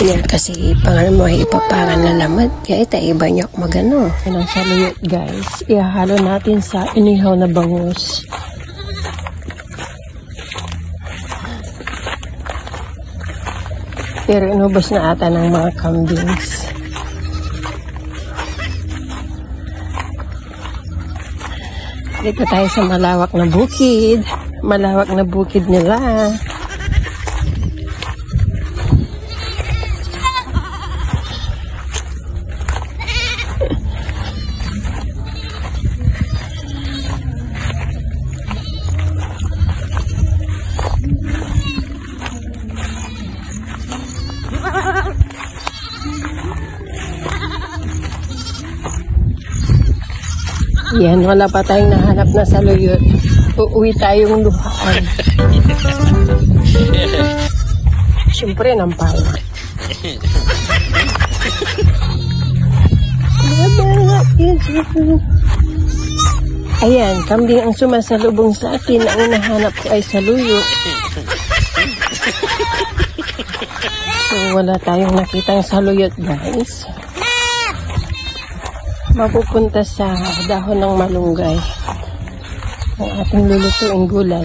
Yan kasi pangal mo ay ipapangan na lamat. Kaya ita iba niyo magano. Yan ang saluyot guys. Ihalo natin sa inihaw na bangus. Pero inubos na ata ng mga kambings. Dito tayo sa malawak na bukid. Malawak na bukid nila. Yan, wala pa tayong nahanap na saluyot. Uuwi tayong luhaan. Siyempre, nampal. Ayan, kambing ang sumasalubong sa akin. Ang nahanap ko ay saluyot. So, wala tayong nakitang saluyot, guys. Mapupunta sa dahon ng malunggay ang ating lulutuing gulay.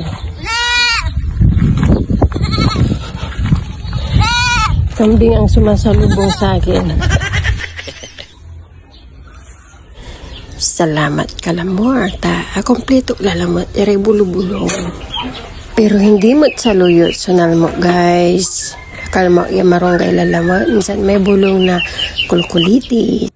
Kambing ang sumasalubong sa akin. Salamat kalamor ta kompleto lalamot ere bulubulong. Pero hindi mo saluyot sunal mo guys. Kalmo ya marunggay lalamot minsan may bulong na kulkuliti.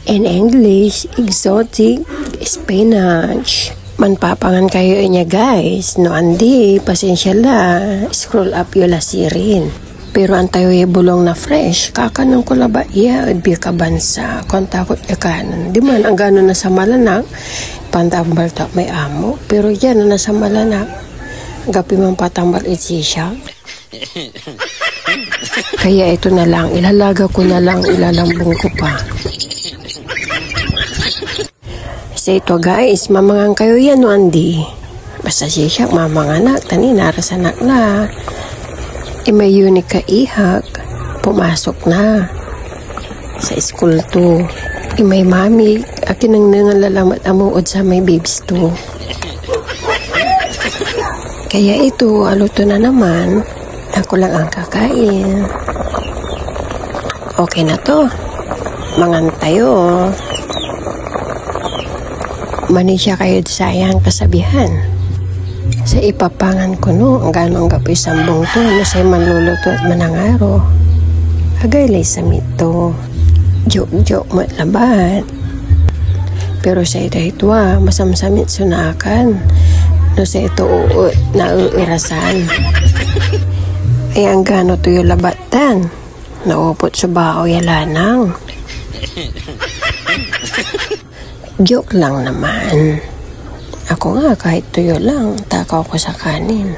In English, exotic spinach. Manpapangan kayo niya guys. No andi, pasensya la. Scroll up yung lasirin. Pero antayo yung bulong na fresh. Kakanong ko laba iya, udbi ka bansa. Kontakot ya kanan. Di man, ang gano'n na sa malanak. Pantambal ta may amo. Pero yan na sa malanak. Gapi man patambal siya. Kaya ito na lang. Ilalaga ko na lang. Ilalambong ko pa. Sa ito guys, mamangang kayo yan no andi. Basta siya mamanganak, tani narasanak na. May unik ka ihak, pumasok na. Sa school to. May mami, akin ang nangalalamat amuod sa may babies to. Kaya ito, aluto na naman. Ako lang ang kakain. Okay na to. Mangantayo. Mani siya kayo sayang kasabihan. Sa ipapangan ko no, ang ganong gapoy sambong to, no say manluluto at manangaro. Agaylay sa mito. Joke-joke mo labat. Pero sa ito masamsamit sunakan. No sa ito uot na uirasan. Ay ang gano to yung labatan. Naupot sa bao yalanang. Joke lang naman. Ako nga kahit tuyo lang, takaw ko sa kanin.